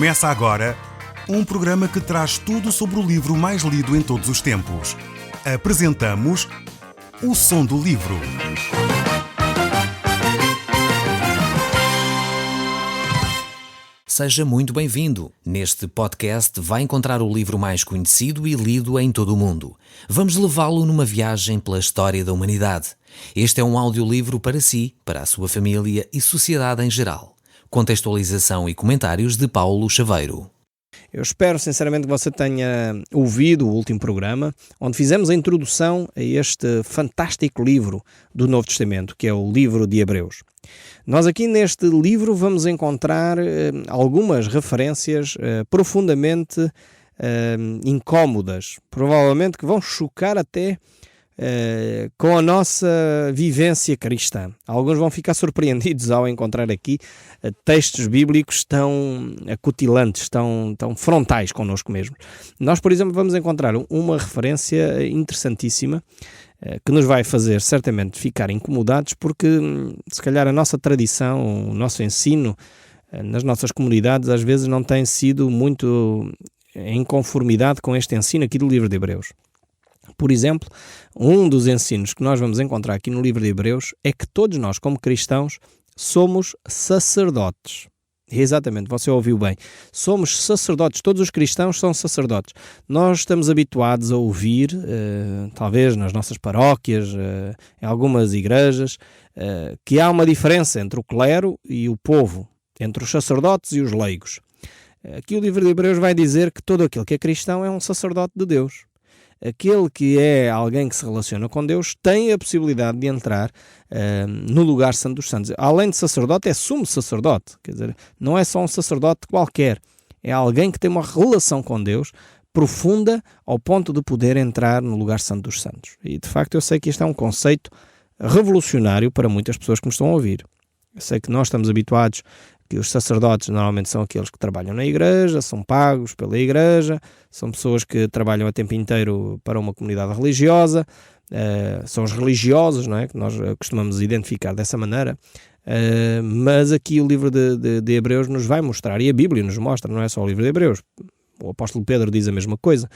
Começa agora um programa que traz tudo sobre o livro mais lido em todos os tempos. Apresentamos O Som do Livro. Seja muito bem-vindo. Neste podcast vai encontrar o livro mais conhecido e lido em todo o mundo. Vamos levá-lo numa viagem pela história da humanidade. Este é um audiolivro para si, para a sua família e sociedade em geral. Contextualização e comentários de Paulo Chaveiro. Eu espero sinceramente que você tenha ouvido o último programa, onde fizemos a introdução a este fantástico livro do Novo Testamento, que é o livro de Hebreus. Nós aqui neste livro vamos encontrar algumas referências profundamente incómodas, provavelmente que vão chocar até com a nossa vivência cristã. Alguns vão ficar surpreendidos ao encontrar aqui textos bíblicos tão acutilantes, tão frontais connosco mesmo. Nós, por exemplo, vamos encontrar uma referência interessantíssima que nos vai fazer certamente ficar incomodados, porque se calhar a nossa tradição, o nosso ensino nas nossas comunidades às vezes não tem sido muito em conformidade com este ensino aqui do livro de Hebreus. Por exemplo, um dos ensinos que nós vamos encontrar aqui no livro de Hebreus é que todos nós, como cristãos, somos sacerdotes. Exatamente, você ouviu bem. Somos sacerdotes, todos os cristãos são sacerdotes. Nós estamos habituados a ouvir, talvez nas nossas paróquias, em algumas igrejas, que há uma diferença entre o clero e o povo, entre os sacerdotes e os leigos. Aqui o livro de Hebreus vai dizer que todo aquele que é cristão é um sacerdote de Deus. Aquele que é alguém que se relaciona com Deus tem a possibilidade de entrar no lugar santo dos santos. Além de sacerdote, é sumo sacerdote. Quer dizer, não é só um sacerdote qualquer. É alguém que tem uma relação com Deus profunda ao ponto de poder entrar no lugar santo dos santos. E, de facto, eu sei que este é um conceito revolucionário para muitas pessoas que me estão a ouvir. Eu sei que nós estamos habituados que os sacerdotes normalmente são aqueles que trabalham na igreja, são pagos pela igreja, são pessoas que trabalham a tempo inteiro para uma comunidade religiosa, são os religiosos, não é? Que nós costumamos identificar dessa maneira, mas aqui o livro de Hebreus nos vai mostrar, e a Bíblia nos mostra, não é só o livro de Hebreus, o apóstolo Pedro diz a mesma coisa,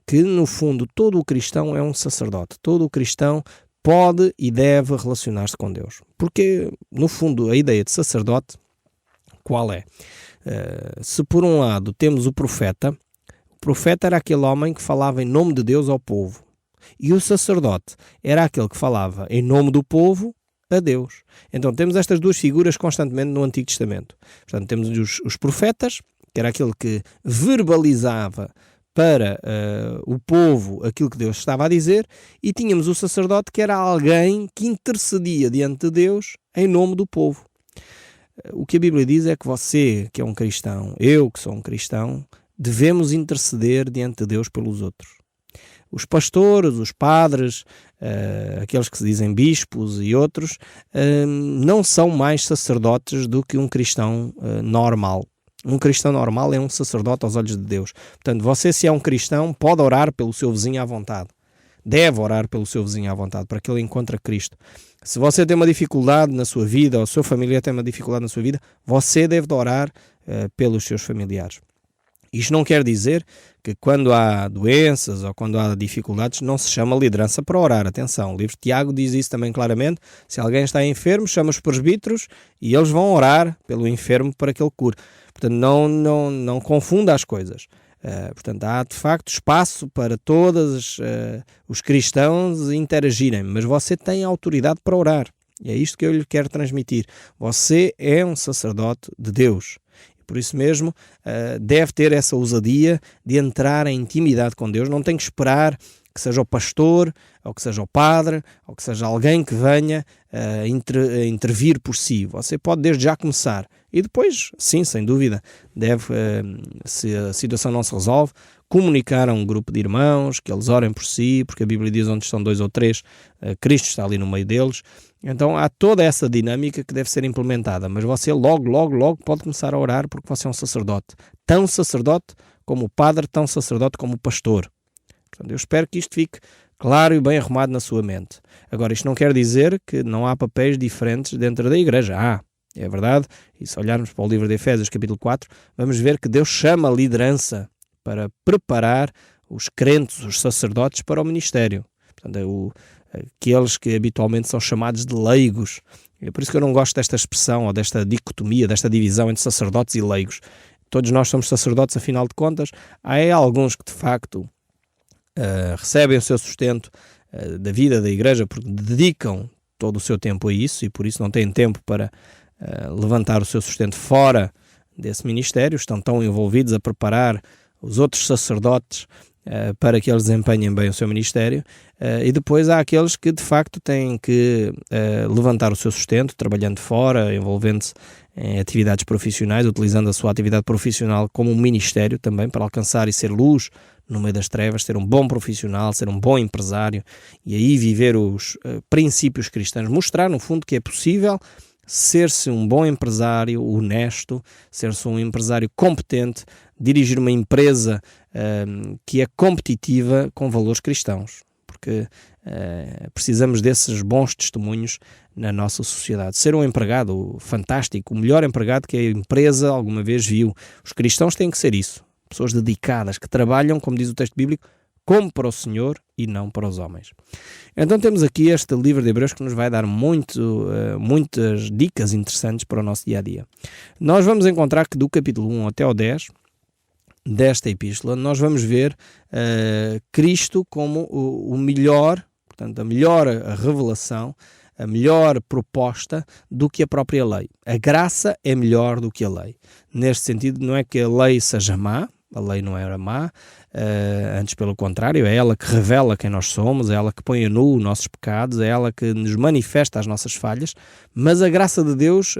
que no fundo todo o cristão é um sacerdote, todo o cristão pode e deve relacionar-se com Deus, porque no fundo a ideia de sacerdote qual é? Se por um lado temos o profeta era aquele homem que falava em nome de Deus ao povo, e o sacerdote era aquele que falava em nome do povo a Deus. Então temos estas duas figuras constantemente no Antigo Testamento. Portanto, temos os profetas, que era aquele que verbalizava para o povo aquilo que Deus estava a dizer, e tínhamos o sacerdote, que era alguém que intercedia diante de Deus em nome do povo. O que a Bíblia diz é que você, que é um cristão, eu que sou um cristão, devemos interceder diante de Deus pelos outros. Os pastores, os padres, aqueles que se dizem bispos e outros, não são mais sacerdotes do que um cristão normal. Um cristão normal é um sacerdote aos olhos de Deus. Portanto, você, se é um cristão, pode orar pelo seu vizinho à vontade. Deve orar pelo seu vizinho à vontade, para que ele encontre Cristo. Se você tem uma dificuldade na sua vida, ou a sua família tem uma dificuldade na sua vida, você deve orar pelos seus familiares. Isto não quer dizer que quando há doenças ou quando há dificuldades não se chama liderança para orar. Atenção, o livro de Tiago diz isso também claramente. Se alguém está enfermo, chama os presbíteros e eles vão orar pelo enfermo para que ele cure. Portanto, não confunda as coisas. Portanto, há de facto espaço para todos os cristãos interagirem, mas você tem autoridade para orar. E é isto que eu lhe quero transmitir. Você é um sacerdote de Deus. Por isso mesmo, deve ter essa ousadia de entrar em intimidade com Deus. Não tem que esperar que seja o pastor, ou que seja o padre, ou que seja alguém que venha intervir por si. Você pode desde já começar. E depois, sim, sem dúvida, deve, se a situação não se resolve, comunicar a um grupo de irmãos, que eles orem por si, porque a Bíblia diz onde estão 2 ou 3, Cristo está ali no meio deles. Então há toda essa dinâmica que deve ser implementada, mas você logo pode começar a orar, porque você é um sacerdote. Tão sacerdote como o padre, tão sacerdote como o pastor. Portanto, eu espero que isto fique claro e bem arrumado na sua mente. Agora, isto não quer dizer que não há papéis diferentes dentro da igreja. É verdade, e se olharmos para o livro de Efésios, capítulo 4, vamos ver que Deus chama a liderança para preparar os crentes, os sacerdotes, para o ministério. Portanto, aqueles que habitualmente são chamados de leigos. É por isso que eu não gosto desta expressão, ou desta dicotomia, desta divisão entre sacerdotes e leigos. Todos nós somos sacerdotes, afinal de contas. Há alguns que, de facto, recebem o seu sustento da vida da igreja, porque dedicam todo o seu tempo a isso, e por isso não têm tempo para levantar o seu sustento fora desse ministério. Estão tão envolvidos a preparar os outros sacerdotes para que eles desempenhem bem o seu ministério, e depois há aqueles que de facto têm que levantar o seu sustento, trabalhando fora, envolvendo-se em atividades profissionais, utilizando a sua atividade profissional como um ministério também, para alcançar e ser luz no meio das trevas, ser um bom profissional, ser um bom empresário, e aí viver os princípios cristãos, mostrar no fundo que é possível ser-se um bom empresário honesto, ser-se um empresário competente, dirigir uma empresa que é competitiva com valores cristãos, porque precisamos desses bons testemunhos na nossa sociedade. Ser um empregado fantástico, o melhor empregado que a empresa alguma vez viu. Os cristãos têm que ser isso, pessoas dedicadas, que trabalham, como diz o texto bíblico, como para o Senhor e não para os homens. Então temos aqui este livro de Hebreus que nos vai dar muitas dicas interessantes para o nosso dia-a-dia. Nós vamos encontrar que do capítulo 1 até ao 10 desta epístola, nós vamos ver Cristo como o melhor, portanto, a melhor revelação, a melhor proposta do que a própria lei. A graça é melhor do que a lei. Neste sentido, não é que a lei seja má, a lei não era má, antes pelo contrário, é ela que revela quem nós somos, é ela que põe a nu os nossos pecados, é ela que nos manifesta as nossas falhas, mas a graça de Deus,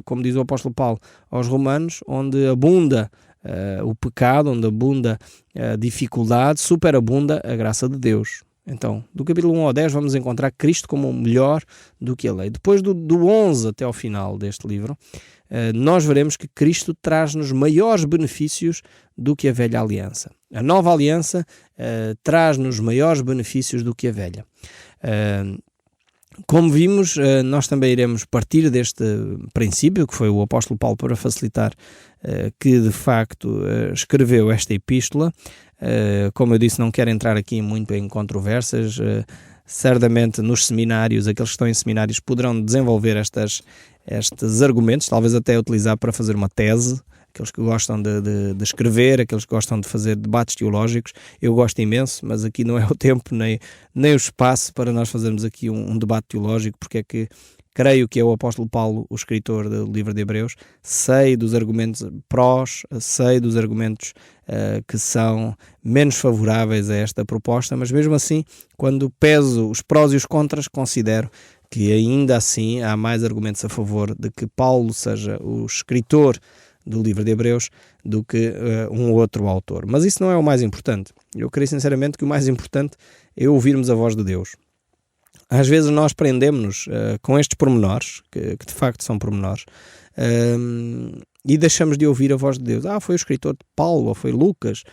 como diz o apóstolo Paulo aos Romanos, onde abunda o pecado, onde abunda a dificuldade, superabunda a graça de Deus. Então, do capítulo 1 ao 10 vamos encontrar Cristo como melhor do que a lei. Depois do 11 até ao final deste livro, nós veremos que Cristo traz-nos maiores benefícios do que a velha aliança. A nova aliança traz-nos maiores benefícios do que a velha. Como vimos, nós também iremos partir deste princípio, que foi o apóstolo Paulo, para facilitar, que de facto escreveu esta epístola. Como eu disse, não quero entrar aqui muito em controvérsias. Certamente nos seminários, aqueles que estão em seminários poderão desenvolver estes argumentos, talvez até utilizar para fazer uma tese. Aqueles que gostam de escrever, aqueles que gostam de fazer debates teológicos, eu gosto imenso, mas aqui não é o tempo nem o espaço para nós fazermos aqui um debate teológico, porque é que creio que é o apóstolo Paulo, o escritor do livro de Hebreus, sei dos argumentos prós, sei dos argumentos que são menos favoráveis a esta proposta, mas mesmo assim, quando peso os prós e os contras, considero que ainda assim há mais argumentos a favor de que Paulo seja o escritor do livro de Hebreus do que um outro autor. Mas isso não é o mais importante. Eu creio sinceramente que o mais importante é ouvirmos a voz de Deus. Às vezes nós prendemos-nos com estes pormenores, que de facto são pormenores, e deixamos de ouvir a voz de Deus. Foi o escritor de Paulo, ou foi Lucas,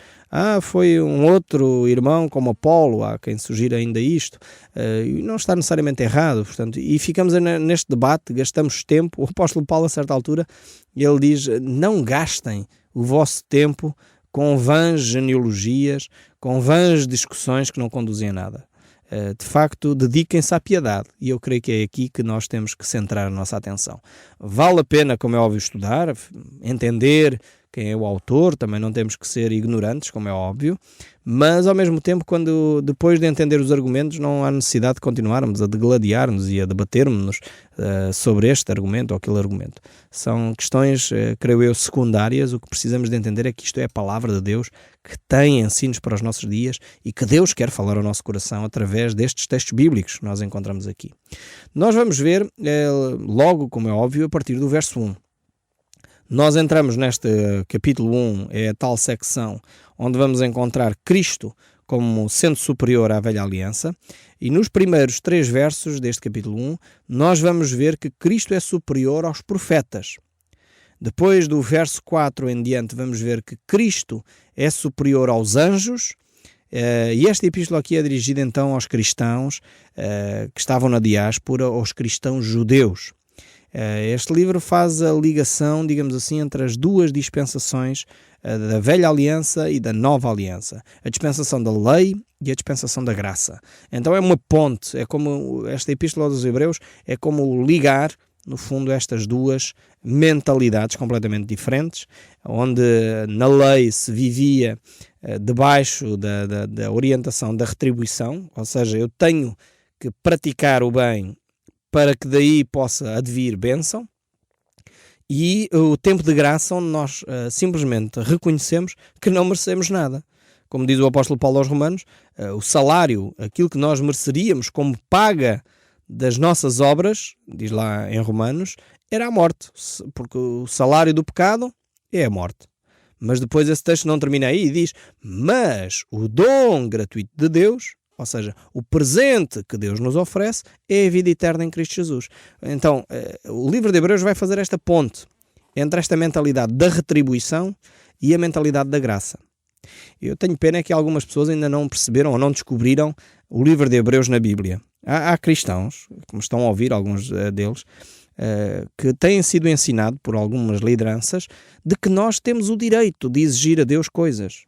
foi um outro irmão como Apolo, há quem sugira ainda isto, e não está necessariamente errado, portanto, e ficamos neste debate, gastamos tempo. O apóstolo Paulo, a certa altura, ele diz: não gastem o vosso tempo com vãs genealogias, com vãs discussões que não conduzem a nada. De facto, dediquem-se à piedade, e eu creio que é aqui que nós temos que centrar a nossa atenção. Vale a pena, como é óbvio, estudar, entender quem é o autor, também não temos que ser ignorantes, como é óbvio, mas ao mesmo tempo, depois de entender os argumentos, não há necessidade de continuarmos a degladiar-nos e a debatermos-nos sobre este argumento ou aquele argumento. São questões, creio eu, secundárias. O que precisamos de entender é que isto é a palavra de Deus, que tem ensinos para os nossos dias e que Deus quer falar ao nosso coração através destes textos bíblicos que nós encontramos aqui. Nós vamos ver, logo, como é óbvio, a partir do verso 1. Nós entramos neste capítulo 1, é a tal secção onde vamos encontrar Cristo como sendo superior à velha aliança, e nos primeiros 3 versos deste capítulo 1, nós vamos ver que Cristo é superior aos profetas. Depois do verso 4 em diante, vamos ver que Cristo é superior aos anjos, e esta epístola aqui é dirigida então aos cristãos que estavam na diáspora, aos cristãos judeus. Este livro faz a ligação, digamos assim, entre as duas dispensações da velha aliança e da nova aliança. A dispensação da lei e a dispensação da graça. Então é uma ponte, é como esta epístola aos Hebreus, é como ligar, no fundo, estas duas mentalidades completamente diferentes, onde na lei se vivia debaixo da orientação da retribuição, ou seja, eu tenho que praticar o bem para que daí possa advir bênção, e o tempo de graça onde nós simplesmente reconhecemos que não merecemos nada. Como diz o apóstolo Paulo aos Romanos, o salário, aquilo que nós mereceríamos como paga das nossas obras, diz lá em Romanos, era a morte, porque o salário do pecado é a morte. Mas depois esse texto não termina aí e diz, mas o dom gratuito de Deus, ou seja, o presente que Deus nos oferece, é a vida eterna em Cristo Jesus. Então, o livro de Hebreus vai fazer esta ponte entre esta mentalidade da retribuição e a mentalidade da graça. Eu tenho pena que algumas pessoas ainda não perceberam ou não descobriram o livro de Hebreus na Bíblia. Há cristãos, como estão a ouvir alguns deles, que têm sido ensinados por algumas lideranças de que nós temos o direito de exigir a Deus coisas.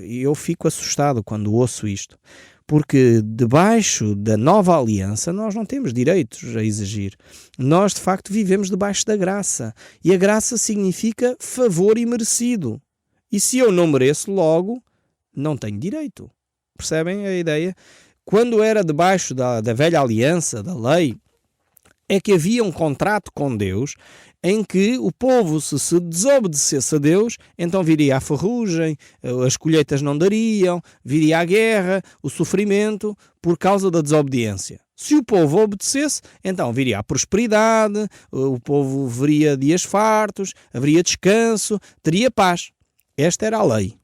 E eu fico assustado quando ouço isto, porque debaixo da nova aliança nós não temos direitos a exigir. Nós, de facto, vivemos debaixo da graça. E a graça significa favor imerecido. E se eu não mereço, logo, não tenho direito. Percebem a ideia? Quando era debaixo da velha aliança, da lei, é que havia um contrato com Deus em que o povo, se desobedecesse a Deus, então viria a ferrugem, as colheitas não dariam, viria a guerra, o sofrimento, por causa da desobediência. Se o povo obedecesse, então viria a prosperidade, o povo veria dias fartos, haveria descanso, teria paz. Esta era a lei.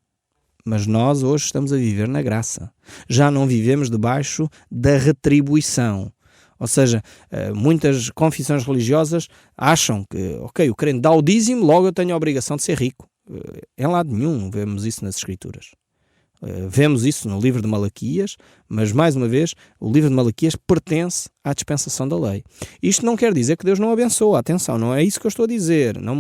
Mas nós hoje estamos a viver na graça. Já não vivemos debaixo da retribuição. Ou seja, muitas confissões religiosas acham que, o crente dá o dízimo, logo eu tenho a obrigação de ser rico. Em lado nenhum vemos isso nas Escrituras. Vemos isso no livro de Malaquias, mas, mais uma vez, o livro de Malaquias pertence à dispensação da lei. Isto não quer dizer que Deus não abençoa. Atenção, não é isso que eu estou a dizer. Não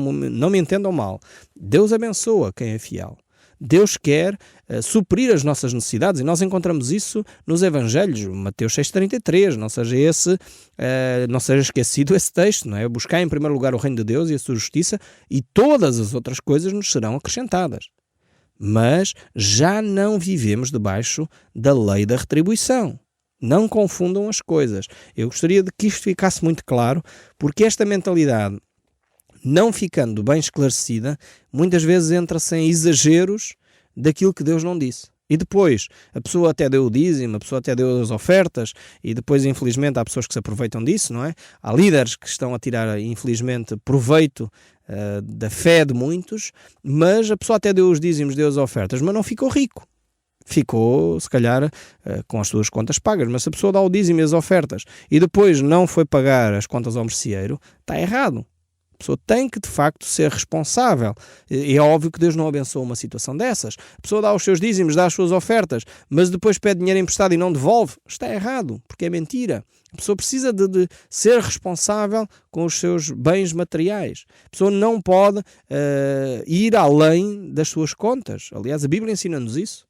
me entendam mal. Deus abençoa quem é fiel. Deus quer suprir as nossas necessidades e nós encontramos isso nos Evangelhos, Mateus 6,33, não seja esquecido esse texto, não é? Buscar em primeiro lugar o reino de Deus e a sua justiça e todas as outras coisas nos serão acrescentadas. Mas já não vivemos debaixo da lei da retribuição. Não confundam as coisas. Eu gostaria de que isto ficasse muito claro, porque esta mentalidade, não ficando bem esclarecida, muitas vezes entra-se em exageros daquilo que Deus não disse. E depois, a pessoa até deu o dízimo, a pessoa até deu as ofertas, e depois, infelizmente, há pessoas que se aproveitam disso, não é? Há líderes que estão a tirar, infelizmente, proveito da fé de muitos, mas a pessoa até deu os dízimos, deu as ofertas, mas não ficou rico. Ficou, se calhar, com as suas contas pagas. Mas se a pessoa dá o dízimo e as ofertas e depois não foi pagar as contas ao merceeiro, está errado. A pessoa tem que, de facto, ser responsável. E é óbvio que Deus não abençoa uma situação dessas. A pessoa dá os seus dízimos, dá as suas ofertas, mas depois pede dinheiro emprestado e não devolve. Está errado, porque é mentira. A pessoa precisa de ser responsável com os seus bens materiais. A pessoa não pode ir além das suas contas. Aliás, a Bíblia ensina-nos isso.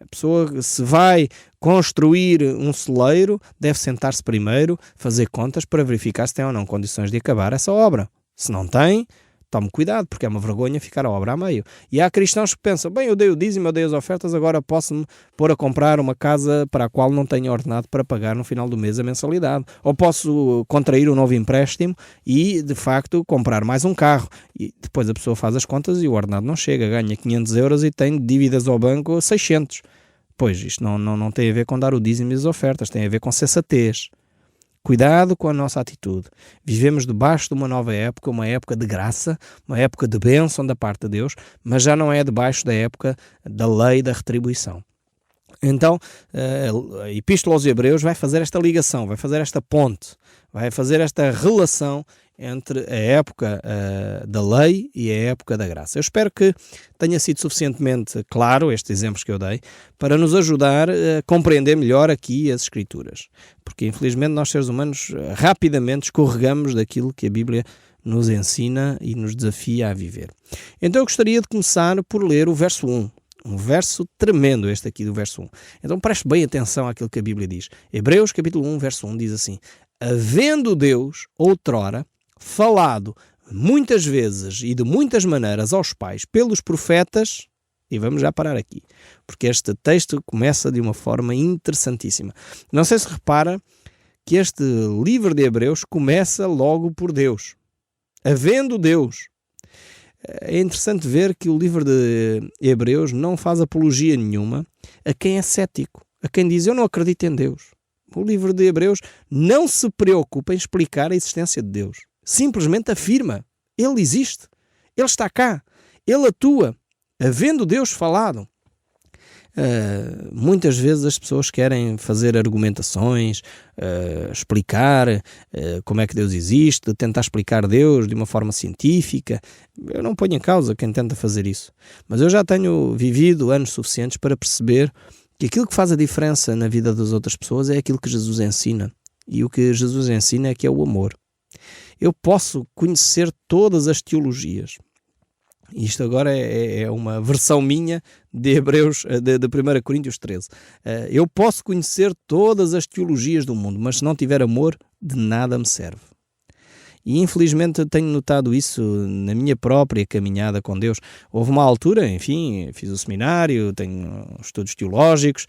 A pessoa, se vai construir um celeiro, deve sentar-se primeiro, fazer contas para verificar se tem ou não condições de acabar essa obra. Se não tem, tome cuidado, porque é uma vergonha ficar a obra a meio. E há cristãos que pensam, bem, eu dei o dízimo, eu dei as ofertas, agora posso-me pôr a comprar uma casa para a qual não tenho ordenado para pagar no final do mês a mensalidade. Ou posso contrair um novo empréstimo e, de facto, comprar mais um carro. E depois a pessoa faz as contas e o ordenado não chega, ganha 500 euros e tem dívidas ao banco 600. Pois, isto não tem a ver com dar o dízimo e as ofertas, tem a ver com sensatez. Cuidado com a nossa atitude. Vivemos debaixo de uma nova época, uma época de graça, uma época de bênção da parte de Deus, mas já não é debaixo da época da lei da retribuição. Então, a Epístola aos Hebreus vai fazer esta ligação, vai fazer esta ponte, vai fazer esta relação entre a época da lei e a época da graça. Eu espero que tenha sido suficientemente claro estes exemplos que eu dei para nos ajudar a compreender melhor aqui as Escrituras. Porque, infelizmente, nós seres humanos rapidamente escorregamos daquilo que a Bíblia nos ensina e nos desafia a viver. Então eu gostaria de começar por ler o verso 1. Um verso tremendo este aqui do verso 1. Então preste bem atenção àquilo que a Bíblia diz. Hebreus capítulo 1, verso 1 diz assim: havendo Deus, outrora, falado muitas vezes e de muitas maneiras aos pais pelos profetas, e vamos já parar aqui, porque este texto começa de uma forma interessantíssima. Não sei se repara que este livro de Hebreus começa logo por Deus. Havendo Deus. É interessante ver que o livro de Hebreus não faz apologia nenhuma a quem é cético, a quem diz eu não acredito em Deus. O livro de Hebreus não se preocupa em explicar a existência de Deus. Simplesmente afirma, Ele existe, Ele está cá, Ele atua, havendo Deus falado. Muitas vezes as pessoas querem fazer argumentações, explicar como é que Deus existe, tentar explicar Deus de uma forma científica. Eu não ponho em causa quem tenta fazer isso, mas eu já tenho vivido anos suficientes para perceber que aquilo que faz a diferença na vida das outras pessoas é aquilo que Jesus ensina, e o que Jesus ensina é que é o amor. Eu posso conhecer todas as teologias. Isto agora é uma versão minha de Hebreus, de 1 Coríntios 13. Eu posso conhecer todas as teologias do mundo, mas se não tiver amor, de nada me serve. E infelizmente tenho notado isso na minha própria caminhada com Deus. Houve uma altura, enfim, fiz o seminário, tenho estudos teológicos,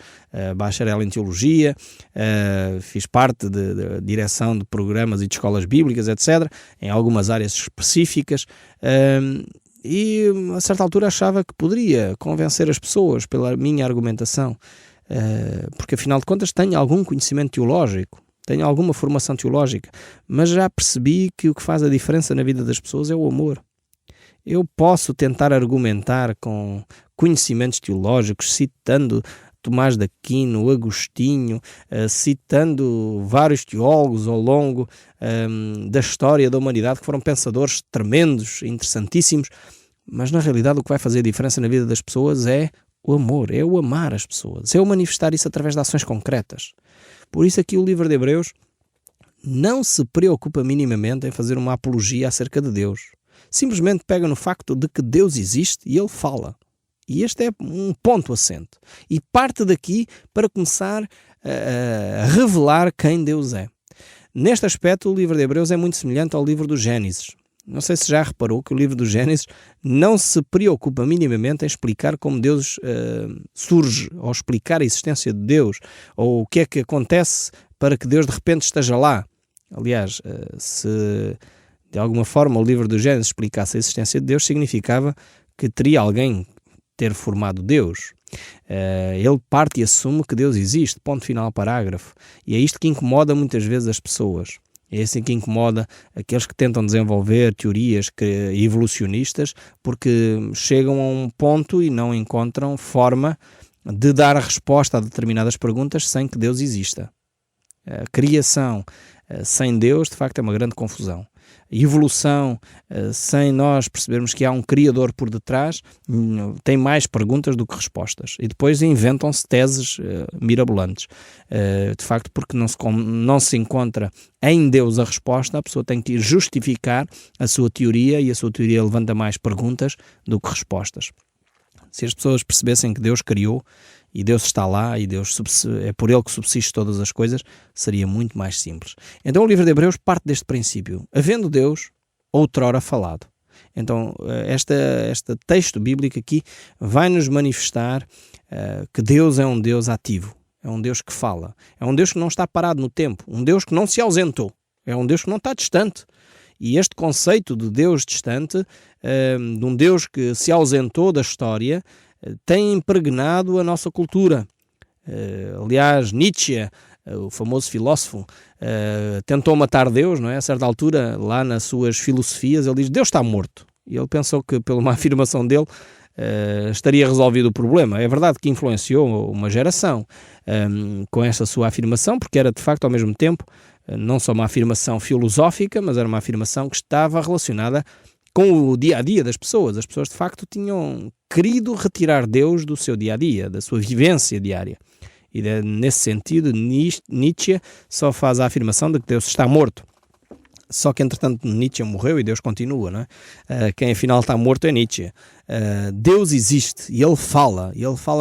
bacharel em teologia, fiz parte de direção de programas e de escolas bíblicas, etc., em algumas áreas específicas, e a certa altura achava que poderia convencer as pessoas pela minha argumentação, porque afinal de contas tenho algum conhecimento teológico, tenho alguma formação teológica, mas já percebi que o que faz a diferença na vida das pessoas é o amor. Eu posso tentar argumentar com conhecimentos teológicos, citando Tomás de Aquino, Agostinho, citando vários teólogos ao longo da história da humanidade que foram pensadores tremendos, interessantíssimos, mas na realidade o que vai fazer a diferença na vida das pessoas é o amor, é o amar as pessoas, é o manifestar isso através de ações concretas. Por isso aqui o livro de Hebreus não se preocupa minimamente em fazer uma apologia acerca de Deus. Simplesmente pega no facto de que Deus existe e Ele fala. E este é um ponto assente. E parte daqui para começar a revelar quem Deus é. Neste aspecto, o livro de Hebreus é muito semelhante ao livro do Gênesis. Não sei se já reparou que o livro do Gênesis não se preocupa minimamente em explicar como Deus surge, ou explicar a existência de Deus, ou o que é que acontece para que Deus de repente esteja lá. Aliás, se de alguma forma o livro do Gênesis explicasse a existência de Deus, significava que teria alguém ter formado Deus. Ele parte e assume que Deus existe, ponto final, parágrafo. E é isto que incomoda muitas vezes as pessoas. É assim que incomoda aqueles que tentam desenvolver teorias evolucionistas, porque chegam a um ponto e não encontram forma de dar a resposta a determinadas perguntas sem que Deus exista. A criação sem Deus, de facto, é uma grande confusão. A evolução, sem nós percebermos que há um Criador por detrás, tem mais perguntas do que respostas. E depois inventam-se teses mirabolantes. De facto, porque não se encontra em Deus a resposta, a pessoa tem que justificar a sua teoria, e a sua teoria levanta mais perguntas do que respostas. Se as pessoas percebessem que Deus criou, e Deus está lá, e Deus é por Ele que subsiste todas as coisas, seria muito mais simples. Então o livro de Hebreus parte deste princípio. Havendo Deus, outrora falado. Então este texto bíblico aqui vai-nos manifestar que Deus é um Deus ativo. É um Deus que fala. É um Deus que não está parado no tempo. Um Deus que não se ausentou. É um Deus que não está distante. E este conceito de Deus distante, de um Deus que se ausentou da história, tem impregnado a nossa cultura. Aliás, Nietzsche, o famoso filósofo, tentou matar Deus, não é? A certa altura, lá nas suas filosofias, ele diz: Deus está morto. E ele pensou que, pela uma afirmação dele, estaria resolvido o problema. É verdade que influenciou uma geração com esta sua afirmação, porque era de facto ao mesmo tempo não só uma afirmação filosófica, mas era uma afirmação que estava relacionada com o dia-a-dia das pessoas. As pessoas, de facto, tinham querido retirar Deus do seu dia-a-dia, da sua vivência diária. E nesse sentido, Nietzsche só faz a afirmação de que Deus está morto. Só que, entretanto, Nietzsche morreu e Deus continua, não é? Quem afinal está morto é Nietzsche. Deus existe e Ele fala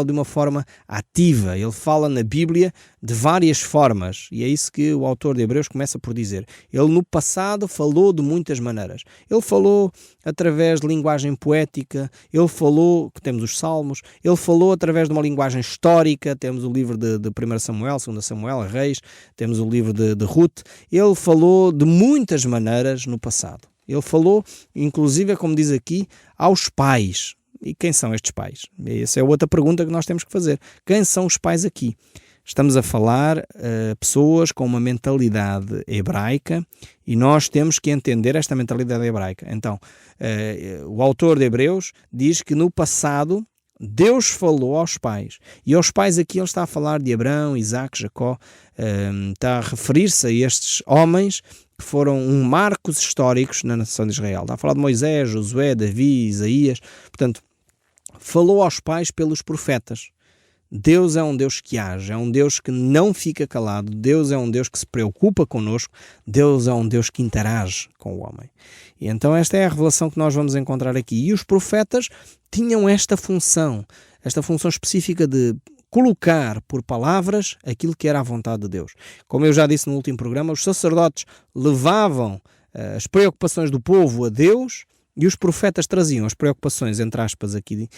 de uma forma ativa, Ele fala na Bíblia de várias formas, e é isso que o autor de Hebreus começa por dizer. Ele no passado falou de muitas maneiras. Ele falou através de linguagem poética, ele falou, que temos os Salmos, ele falou através de uma linguagem histórica, temos o livro de 1 Samuel, 2 Samuel, Reis, temos o livro de Ruth. Ele falou de muitas maneiras no passado. Ele falou, inclusive, como diz aqui, aos pais. E quem são estes pais? Essa é outra pergunta que nós temos que fazer. Quem são os pais aqui? Estamos a falar pessoas com uma mentalidade hebraica e nós temos que entender esta mentalidade hebraica. Então, o autor de Hebreus diz que no passado Deus falou aos pais. E aos pais aqui ele está a falar de Abraão, Isaac, Jacó, está a referir-se a estes homens que foram marcos históricos na nação de Israel. Está a falar de Moisés, Josué, Davi, Isaías. Portanto, falou aos pais pelos profetas. Deus é um Deus que age, é um Deus que não fica calado, Deus é um Deus que se preocupa connosco, Deus é um Deus que interage com o homem. E então esta é a revelação que nós vamos encontrar aqui. E os profetas tinham esta função específica de colocar por palavras aquilo que era a vontade de Deus. Como eu já disse no último programa, os sacerdotes levavam as preocupações do povo a Deus e os profetas traziam as preocupações, entre aspas aqui,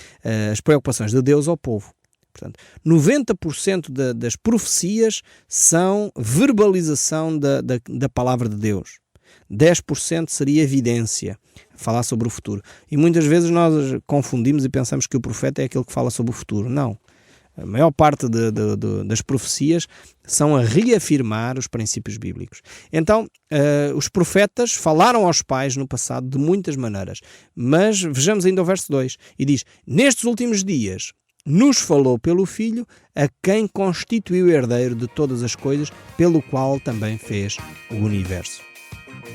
as preocupações de Deus ao povo. Portanto, 90% das profecias são verbalização da palavra de Deus. 10% seria evidência, falar sobre o futuro. E muitas vezes nós confundimos e pensamos que o profeta é aquele que fala sobre o futuro. Não. A maior parte das profecias são a reafirmar os princípios bíblicos. Então, os profetas falaram aos pais no passado de muitas maneiras. Mas vejamos ainda o verso 2. E diz, nestes últimos dias nos falou pelo Filho, a quem constituiu herdeiro de todas as coisas, pelo qual também fez o universo.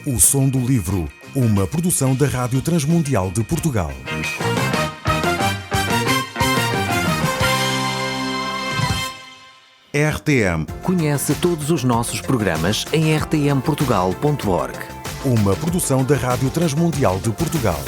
O Som do Livro, uma produção da Rádio Transmundial de Portugal. RTM. Conhece todos os nossos programas em rtmportugal.org. Uma produção da Rádio Transmundial de Portugal.